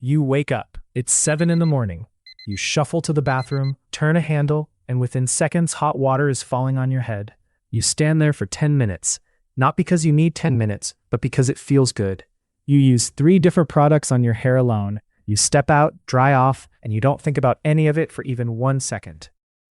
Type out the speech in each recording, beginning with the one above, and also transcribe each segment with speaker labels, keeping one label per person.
Speaker 1: You wake up. It's 7 in the morning. You shuffle to the bathroom, turn a handle, and within seconds, hot water is falling on your head. You stand there for 10 minutes, not because you need 10 minutes, but because it feels good. You use 3 different products on your hair alone. You step out, dry off, and you don't think about any of it for even 1 second.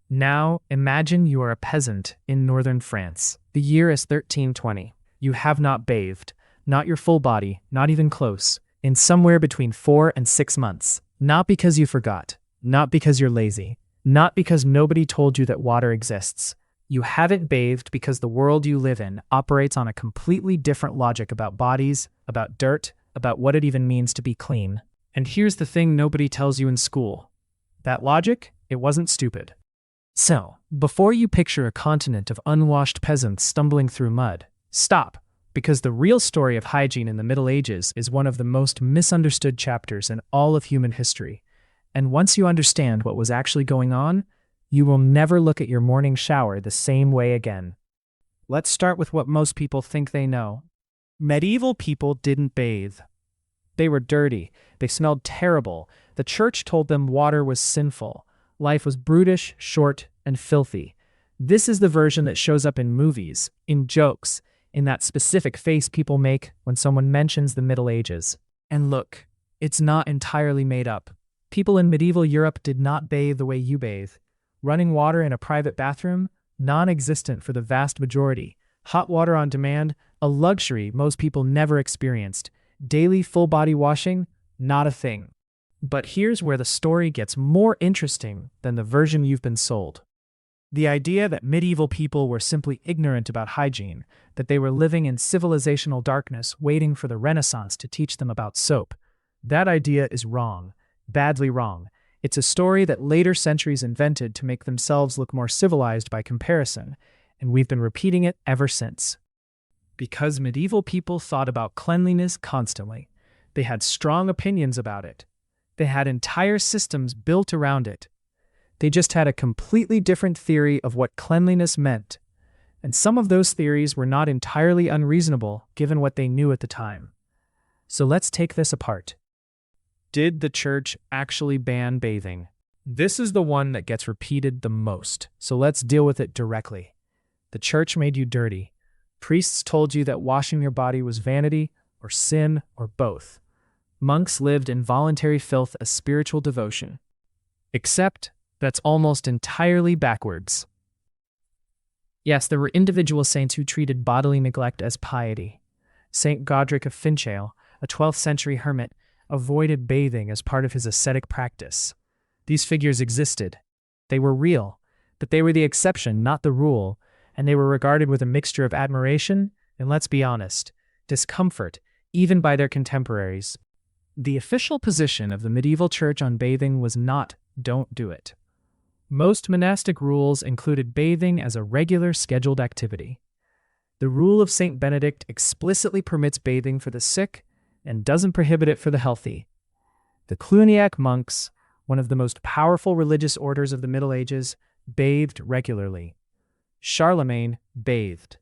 Speaker 1: Now, imagine you are a peasant in northern France. The year is 1320. You have not bathed, not your full body, not even close, in somewhere between 4 and 6 months. Not because you forgot, not because you're lazy, not because nobody told you that water exists. You haven't bathed because the world you live in operates on a completely different logic about bodies, about dirt, about what it even means to be clean. And here's the thing nobody tells you in school. That logic, it wasn't stupid. So, before you picture a continent of unwashed peasants stumbling through mud, stop, because the real story of hygiene in the Middle Ages is one of the most misunderstood chapters in all of human history. And once you understand what was actually going on, you will never look at your morning shower the same way again. Let's start with what most people think they know. Medieval people didn't bathe. They were dirty. They smelled terrible. The church told them water was sinful. Life was brutish, short, and filthy. This is the version that shows up in movies, in jokes, in that specific face people make when someone mentions the Middle Ages. And look, it's not entirely made up. People in medieval Europe did not bathe the way you bathe. Running water in a private bathroom? Non-existent for the vast majority. Hot water on demand? A luxury most people never experienced. Daily full-body washing? Not a thing. But here's where the story gets more interesting than the version you've been sold. The idea that medieval people were simply ignorant about hygiene, that they were living in civilizational darkness waiting for the Renaissance to teach them about soap, that idea is wrong, badly wrong. It's a story that later centuries invented to make themselves look more civilized by comparison, and we've been repeating it ever since. Because medieval people thought about cleanliness constantly. They had strong opinions about it. They had entire systems built around it. They just had a completely different theory of what cleanliness meant. And some of those theories were not entirely unreasonable given what they knew at the time. So let's take this apart. Did the church actually ban bathing? This is the one that gets repeated the most, so let's deal with it directly. The church made you dirty. Priests told you that washing your body was vanity, or sin, or both. Monks lived in voluntary filth as spiritual devotion. Except, that's almost entirely backwards. Yes, there were individual saints who treated bodily neglect as piety. Saint Godric of Finchale, a 12th century hermit, avoided bathing as part of his ascetic practice. These figures existed. They were real, but they were the exception, not the rule, and they were regarded with a mixture of admiration and, let's be honest, discomfort, even by their contemporaries. The official position of the medieval church on bathing was not, don't do it. Most monastic rules included bathing as a regular scheduled activity. The rule of Saint Benedict explicitly permits bathing for the sick and doesn't prohibit it for the healthy. The Cluniac monks, one of the most powerful religious orders of the Middle Ages, bathed regularly. Charlemagne bathed.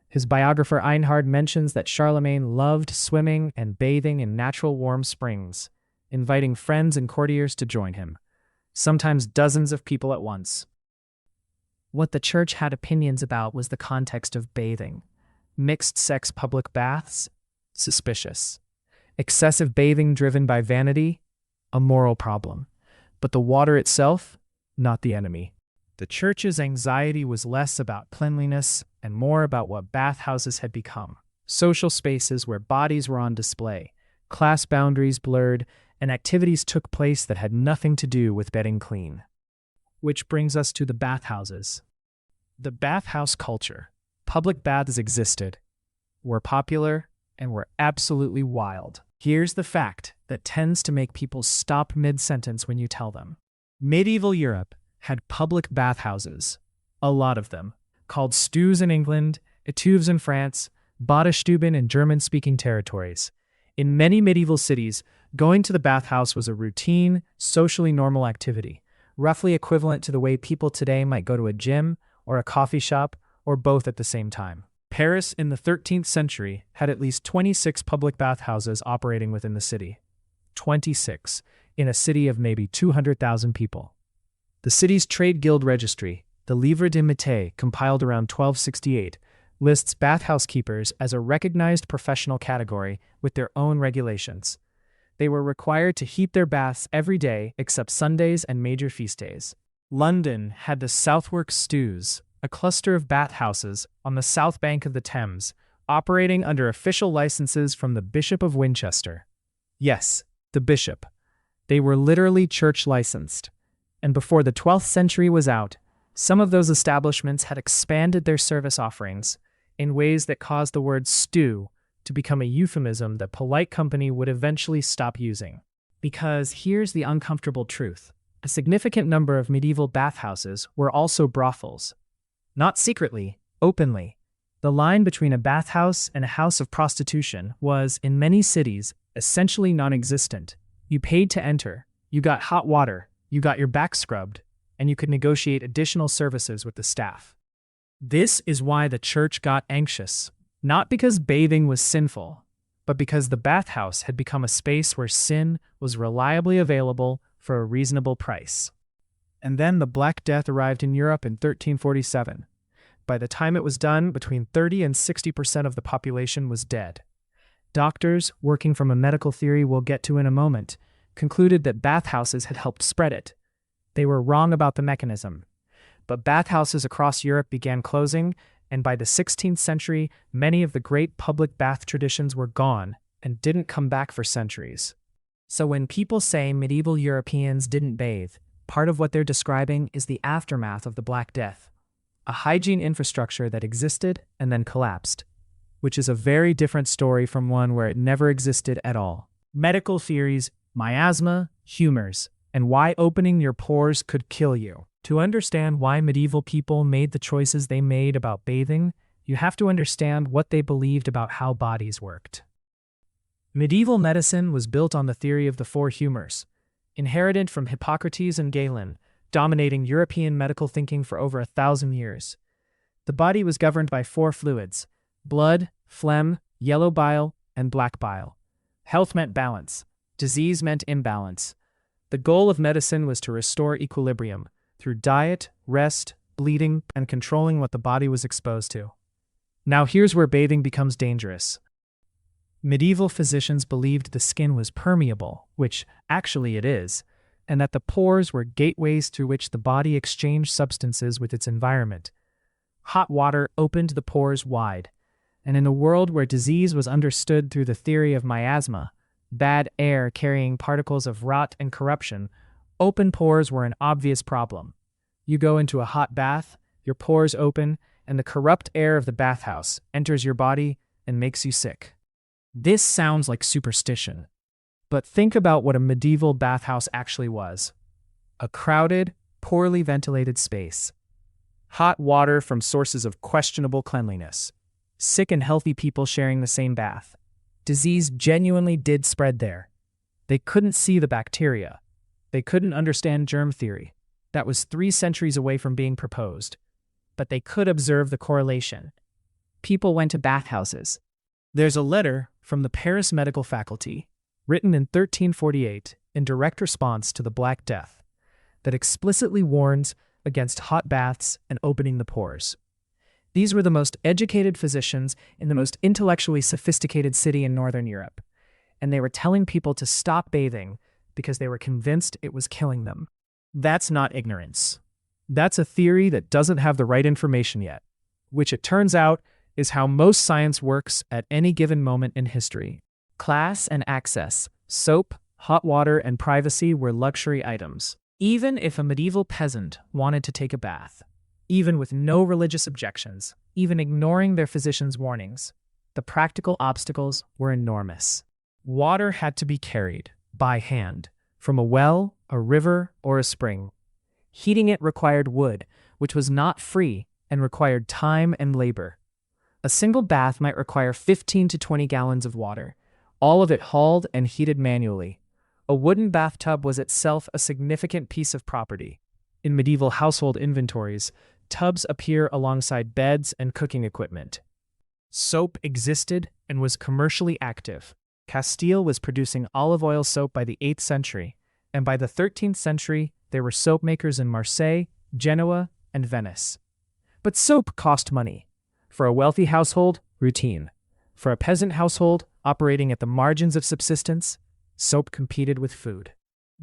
Speaker 1: His biographer Einhard mentions that Charlemagne loved swimming and bathing in natural warm springs, inviting friends and courtiers to join him, sometimes dozens of people at once. What the church had opinions about was the context of bathing. Mixed-sex public baths? Suspicious. Excessive bathing driven by vanity? A moral problem. But the water itself? Not the enemy. The church's anxiety was less about cleanliness and more about what bathhouses had become. Social spaces where bodies were on display, class boundaries blurred, and activities took place that had nothing to do with getting clean. Which brings us to the bathhouses. The bathhouse culture. Public baths existed, were popular, and were absolutely wild. Here's the fact that tends to make people stop mid-sentence when you tell them. Medieval Europe had public bathhouses, a lot of them, called stews in England, étuves in France, Badestuben in German-speaking territories. In many medieval cities, going to the bathhouse was a routine, socially normal activity, roughly equivalent to the way people today might go to a gym or a coffee shop, or both at the same time. Paris in the 13th century had at least 26 public bathhouses operating within the city. 26, in a city of maybe 200,000 people. The city's trade guild registry, the Livre de Métier, compiled around 1268, lists bathhousekeepers as a recognized professional category with their own regulations. They were required to heat their baths every day except Sundays and major feast days. London had the Southwark Stews, a cluster of bathhouses on the south bank of the Thames, operating under official licenses from the Bishop of Winchester. Yes, the bishop. They were literally church licensed. And before the 12th century was out, some of those establishments had expanded their service offerings in ways that caused the word stew to become a euphemism that polite company would eventually stop using. Because here's the uncomfortable truth. A significant number of medieval bathhouses were also brothels. Not secretly, openly. The line between a bathhouse and a house of prostitution was, in many cities, essentially non-existent. You paid to enter, you got hot water, you got your back scrubbed, and you could negotiate additional services with the staff. This is why the church got anxious. Not because bathing was sinful, but because the bathhouse had become a space where sin was reliably available for a reasonable price. And then the Black Death arrived in Europe in 1347. By the time it was done, between 30 and 60% of the population was dead. Doctors, working from a medical theory we'll get to in a moment, concluded that bathhouses had helped spread it. They were wrong about the mechanism. But bathhouses across Europe began closing, and by the 16th century, many of the great public bath traditions were gone and didn't come back for centuries. So when people say medieval Europeans didn't bathe, part of what they're describing is the aftermath of the Black Death, a hygiene infrastructure that existed and then collapsed, which is a very different story from one where it never existed at all. Medical theories, miasma, humors, and why opening your pores could kill you. To understand why medieval people made the choices they made about bathing, you have to understand what they believed about how bodies worked. Medieval medicine was built on the theory of the four humors, inherited from Hippocrates and Galen, dominating European medical thinking for over 1,000 years. The body was governed by four fluids: blood, phlegm, yellow bile, and black bile. Health meant balance. Disease meant imbalance. The goal of medicine was to restore equilibrium through diet, rest, bleeding, and controlling what the body was exposed to. Now here's where bathing becomes dangerous. Medieval physicians believed the skin was permeable, which actually it is, and that the pores were gateways through which the body exchanged substances with its environment. Hot water opened the pores wide, and in a world where disease was understood through the theory of miasma, bad air carrying particles of rot and corruption, open pores were an obvious problem. You go into a hot bath, your pores open, and the corrupt air of the bathhouse enters your body and makes you sick. This sounds like superstition, but think about what a medieval bathhouse actually was. A crowded, poorly ventilated space. Hot water from sources of questionable cleanliness. Sick and healthy people sharing the same bath. Disease genuinely did spread there. They couldn't see the bacteria. They couldn't understand germ theory. That was 3 centuries away from being proposed. But they could observe the correlation. People went to bathhouses. There's a letter from the Paris medical faculty, written in 1348 in direct response to the Black Death, that explicitly warns against hot baths and opening the pores. These were the most educated physicians in the most intellectually sophisticated city in Northern Europe, and they were telling people to stop bathing because they were convinced it was killing them. That's not ignorance. That's a theory that doesn't have the right information yet, which it turns out is how most science works at any given moment in history. Class and access, soap, hot water, and privacy were luxury items. Even if a medieval peasant wanted to take a bath, even with no religious objections, even ignoring their physician's warnings, the practical obstacles were enormous. Water had to be carried, by hand, from a well, a river, or a spring. Heating it required wood, which was not free and required time and labor. A single bath might require 15 to 20 gallons of water, all of it hauled and heated manually. A wooden bathtub was itself a significant piece of property. In medieval household inventories, tubs appear alongside beds and cooking equipment. Soap existed and was commercially active. Castile was producing olive oil soap by the 8th century, and by the 13th century, there were soap makers in Marseille, Genoa, and Venice. But soap cost money. For a wealthy household, routine. For a peasant household, operating at the margins of subsistence, soap competed with food.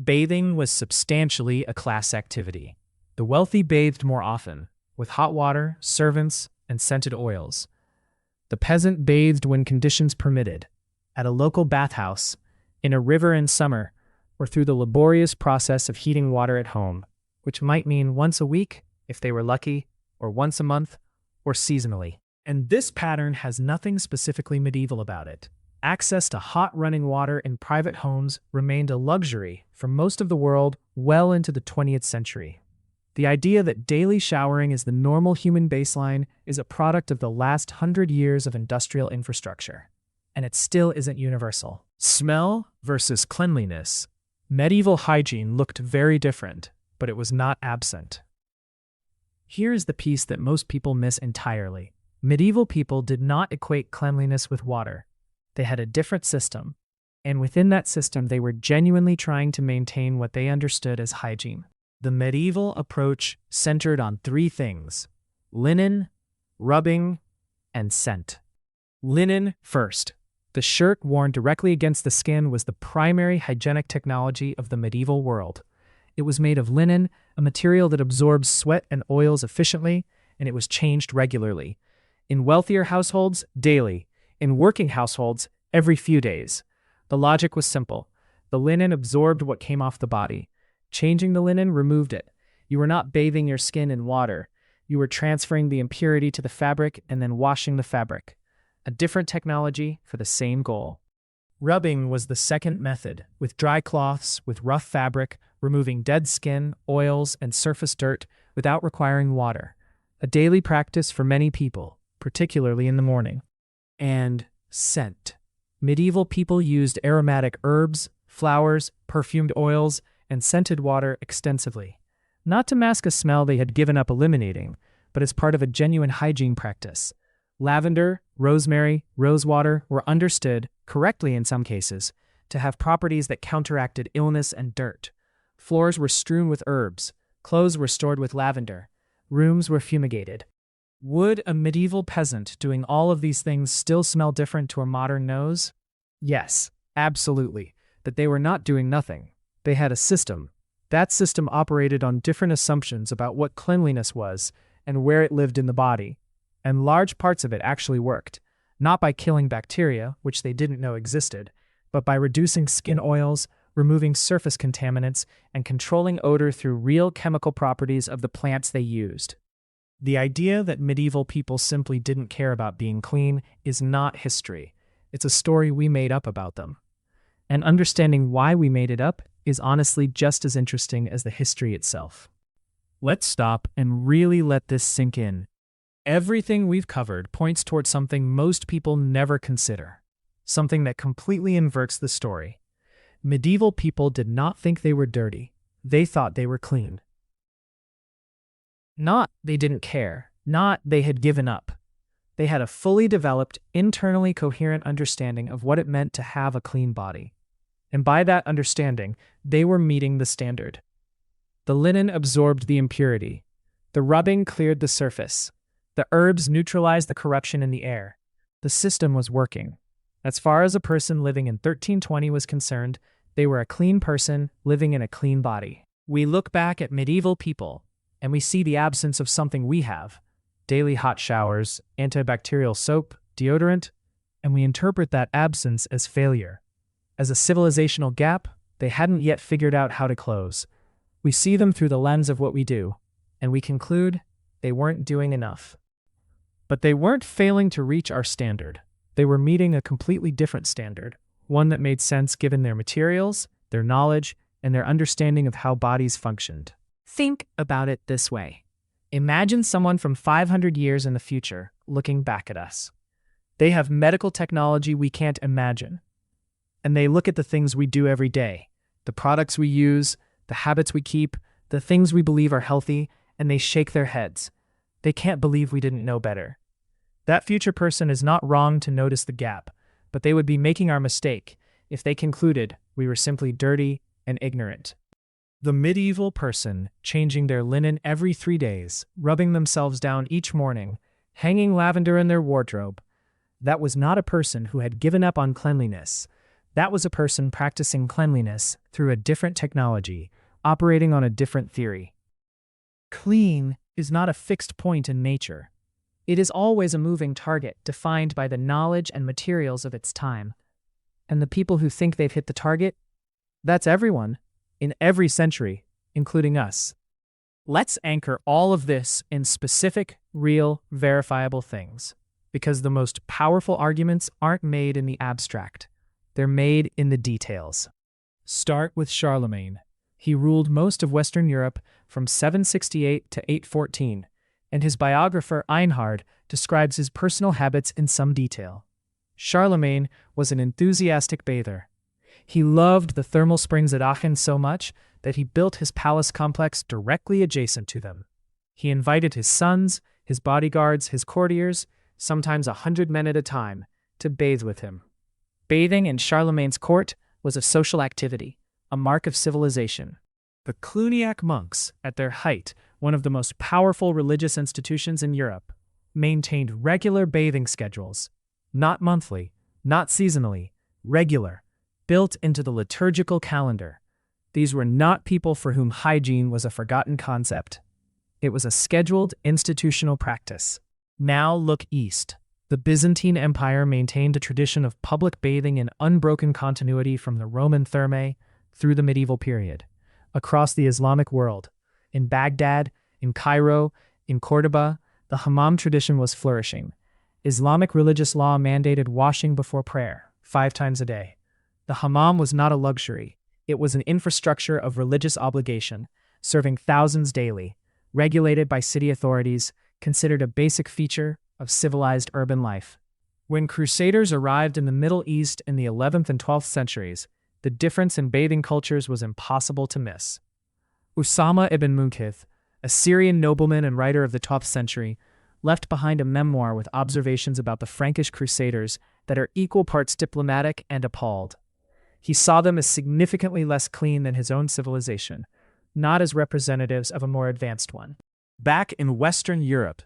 Speaker 1: Bathing was substantially a class activity. The wealthy bathed more often, with hot water, servants, and scented oils. The peasant bathed when conditions permitted, at a local bathhouse, in a river in summer, or through the laborious process of heating water at home, which might mean once a week, if they were lucky, or once a month, or seasonally. And this pattern has nothing specifically medieval about it. Access to hot running water in private homes remained a luxury for most of the world well into the 20th century. The idea that daily showering is the normal human baseline is a product of the last 100 years of industrial infrastructure, and it still isn't universal. Smell versus cleanliness. Medieval hygiene looked very different, but it was not absent. Here is the piece that most people miss entirely. Medieval people did not equate cleanliness with water. They had a different system, and within that system they were genuinely trying to maintain what they understood as hygiene. The medieval approach centered on 3 things: linen, rubbing, and scent. Linen first. The shirt worn directly against the skin was the primary hygienic technology of the medieval world. It was made of linen, a material that absorbs sweat and oils efficiently, and it was changed regularly. In wealthier households, daily. In working households, every few days. The logic was simple. The linen absorbed what came off the body. Changing the linen removed it. You were not bathing your skin in water. You were transferring the impurity to the fabric and then washing the fabric. A different technology for the same goal. Rubbing was the second method, with dry cloths, with rough fabric, removing dead skin, oils, and surface dirt without requiring water. A daily practice for many people, particularly in the morning. And scent. Medieval people used aromatic herbs, flowers, perfumed oils, and scented water extensively. Not to mask a smell they had given up eliminating, but as part of a genuine hygiene practice. Lavender, rosemary, rosewater were understood, correctly in some cases, to have properties that counteracted illness and dirt. Floors were strewn with herbs, clothes were stored with lavender, rooms were fumigated. Would a medieval peasant doing all of these things still smell different to a modern nose? Yes, absolutely, but they were not doing nothing. They had a system. That system operated on different assumptions about what cleanliness was and where it lived in the body. And large parts of it actually worked, not by killing bacteria, which they didn't know existed, but by reducing skin oils, removing surface contaminants, and controlling odor through real chemical properties of the plants they used. The idea that medieval people simply didn't care about being clean is not history. It's a story we made up about them. And understanding why we made it up is honestly just as interesting as the history itself. Let's stop and really let this sink in. Everything we've covered points toward something most people never consider, something that completely inverts the story. Medieval people did not think they were dirty. They thought they were clean. Not they didn't care, not they had given up. They had a fully developed, internally coherent understanding of what it meant to have a clean body. And by that understanding, they were meeting the standard. The linen absorbed the impurity. The rubbing cleared the surface. The herbs neutralized the corruption in the air. The system was working. As far as a person living in 1320 was concerned, they were a clean person living in a clean body. We look back at medieval people, and we see the absence of something we have: daily hot showers, antibacterial soap, deodorant, and we interpret that absence as failure. As a civilizational gap they hadn't yet figured out how to close. We see them through the lens of what we do, and we conclude they weren't doing enough. But they weren't failing to reach our standard. They were meeting a completely different standard, one that made sense given their materials, their knowledge, and their understanding of how bodies functioned. Think about it this way. Imagine someone from 500 years in the future looking back at us. They have medical technology we can't imagine. And they look at the things we do every day, the products we use, the habits we keep, the things we believe are healthy, and they shake their heads. They can't believe we didn't know better. That future person is not wrong to notice the gap, but they would be making our mistake if they concluded we were simply dirty and ignorant. The medieval person, changing their linen every 3 days, rubbing themselves down each morning, hanging lavender in their wardrobe, that was not a person who had given up on cleanliness. That was a person practicing cleanliness through a different technology, operating on a different theory. Clean is not a fixed point in nature. It is always a moving target defined by the knowledge and materials of its time. And the people who think they've hit the target, that's everyone, in every century, including us. Let's anchor all of this in specific, real, verifiable things, because the most powerful arguments aren't made in the abstract. They're made in the details. Start with Charlemagne. He ruled most of Western Europe from 768 to 814, and his biographer Einhard describes his personal habits in some detail. Charlemagne was an enthusiastic bather. He loved the thermal springs at Aachen so much that he built his palace complex directly adjacent to them. He invited his sons, his bodyguards, his courtiers, sometimes 100 men at a time, to bathe with him. Bathing in Charlemagne's court was a social activity, a mark of civilization. The Cluniac monks, at their height, one of the most powerful religious institutions in Europe, maintained regular bathing schedules, not monthly, not seasonally, regular, built into the liturgical calendar. These were not people for whom hygiene was a forgotten concept. It was a scheduled institutional practice. Now look east. The Byzantine Empire maintained a tradition of public bathing in unbroken continuity from the Roman Thermae through the medieval period. Across the Islamic world, in Baghdad, in Cairo, in Cordoba, the hammam tradition was flourishing. Islamic religious law mandated washing before prayer, 5 times a day. The hammam was not a luxury. It was an infrastructure of religious obligation, serving thousands daily, regulated by city authorities, considered a basic feature of civilized urban life. When Crusaders arrived in the Middle East in the 11th and 12th centuries, the difference in bathing cultures was impossible to miss. Usama ibn Munkith, a Syrian nobleman and writer of the 12th century, left behind a memoir with observations about the Frankish Crusaders that are equal parts diplomatic and appalled. He saw them as significantly less clean than his own civilization, not as representatives of a more advanced one. Back in Western Europe,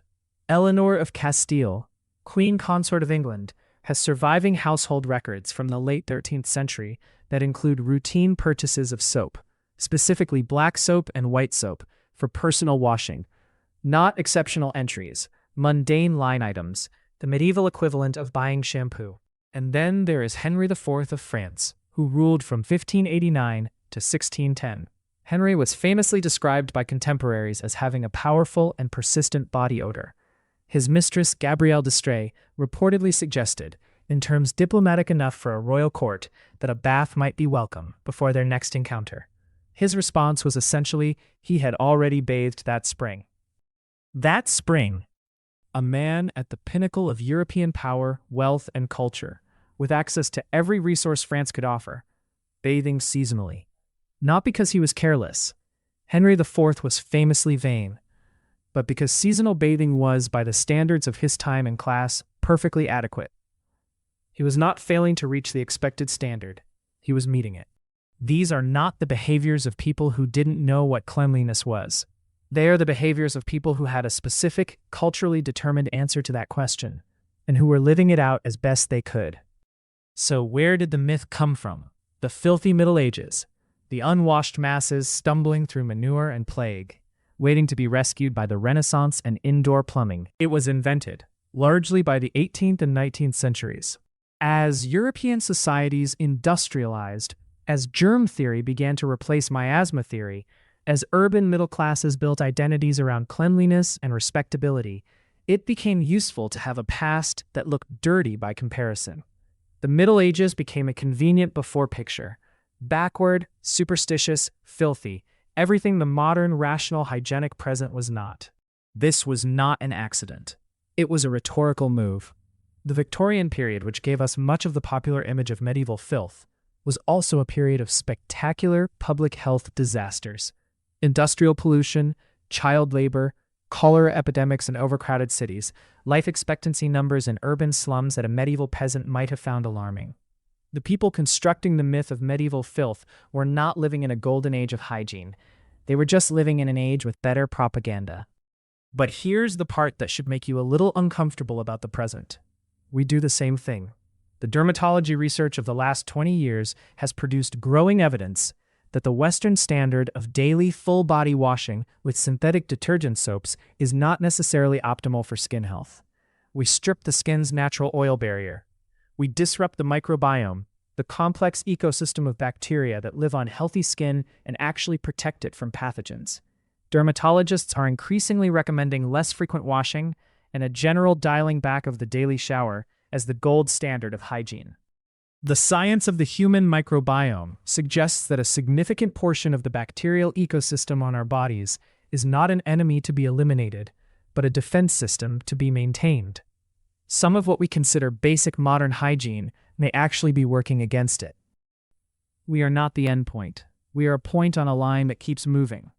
Speaker 1: Eleanor of Castile, Queen Consort of England, has surviving household records from the late 13th century that include routine purchases of soap, specifically black soap and white soap, for personal washing, not exceptional entries, mundane line items, the medieval equivalent of buying shampoo. And then there is Henry IV of France, who ruled from 1589 to 1610. Henry was famously described by contemporaries as having a powerful and persistent body odor. His mistress, Gabrielle d'Estrées, reportedly suggested, in terms diplomatic enough for a royal court, that a bath might be welcome before their next encounter. His response was essentially he had already bathed that spring. That spring, a man at the pinnacle of European power, wealth, and culture, with access to every resource France could offer, bathing seasonally. Not because he was careless. Henry IV was famously vain, but because seasonal bathing was, by the standards of his time and class, perfectly adequate. He was not failing to reach the expected standard. He was meeting it. These are not the behaviors of people who didn't know what cleanliness was. They are the behaviors of people who had a specific, culturally determined answer to that question, and who were living it out as best they could. So where did the myth come from? The filthy Middle Ages, the unwashed masses stumbling through manure and plague, waiting to be rescued by the Renaissance and indoor plumbing. It was invented, largely by the 18th and 19th centuries. As European societies industrialized, as germ theory began to replace miasma theory, as urban middle classes built identities around cleanliness and respectability, it became useful to have a past that looked dirty by comparison. The Middle Ages became a convenient before picture. Backward, superstitious, filthy, everything the modern, rational, hygienic present was not. This was not an accident. It was a rhetorical move. The Victorian period, which gave us much of the popular image of medieval filth, was also a period of spectacular public health disasters. Industrial pollution, child labor, cholera epidemics in overcrowded cities, life expectancy numbers in urban slums that a medieval peasant might have found alarming. The people constructing the myth of medieval filth were not living in a golden age of hygiene. They were just living in an age with better propaganda. But here's the part that should make you a little uncomfortable about the present. We do the same thing. The dermatology research of the last 20 years has produced growing evidence that the Western standard of daily full-body washing with synthetic detergent soaps is not necessarily optimal for skin health. We strip the skin's natural oil barrier. We disrupt the microbiome, the complex ecosystem of bacteria that live on healthy skin and actually protect it from pathogens. Dermatologists are increasingly recommending less frequent washing and a general dialing back of the daily shower as the gold standard of hygiene. The science of the human microbiome suggests that a significant portion of the bacterial ecosystem on our bodies is not an enemy to be eliminated, but a defense system to be maintained. Some of what we consider basic modern hygiene may actually be working against it. We are not the endpoint. We are a point on a line that keeps moving.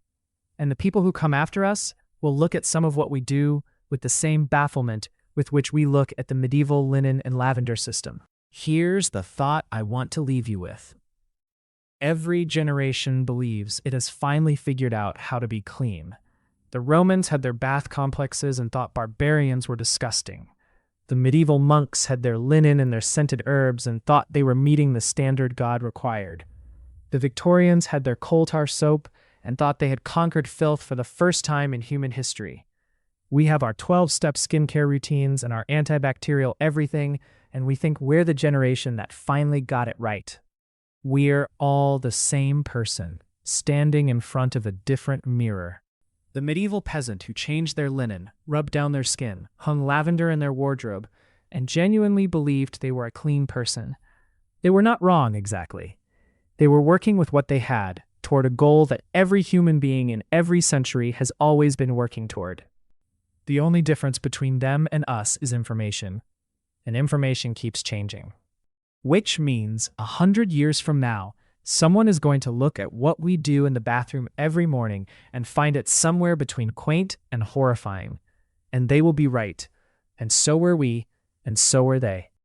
Speaker 1: And the people who come after us will look at some of what we do with the same bafflement with which we look at the medieval linen and lavender system. Here's the thought I want to leave you with. Every generation believes it has finally figured out how to be clean. The Romans had their bath complexes and thought barbarians were disgusting. The medieval monks had their linen and their scented herbs and thought they were meeting the standard God required. The Victorians had their coal tar soap and thought they had conquered filth for the first time in human history. We have our 12-step skincare routines and our antibacterial everything, and we think we're the generation that finally got it right. We're all the same person, standing in front of a different mirror. The medieval peasant who changed their linen, rubbed down their skin, hung lavender in their wardrobe, and genuinely believed they were a clean person. They were not wrong, exactly. They were working with what they had, toward a goal that every human being in every century has always been working toward. The only difference between them and us is information, and information keeps changing. Which means 100 years from now, someone is going to look at what we do in the bathroom every morning and find it somewhere between quaint and horrifying. And they will be right. And so were we, and so were they.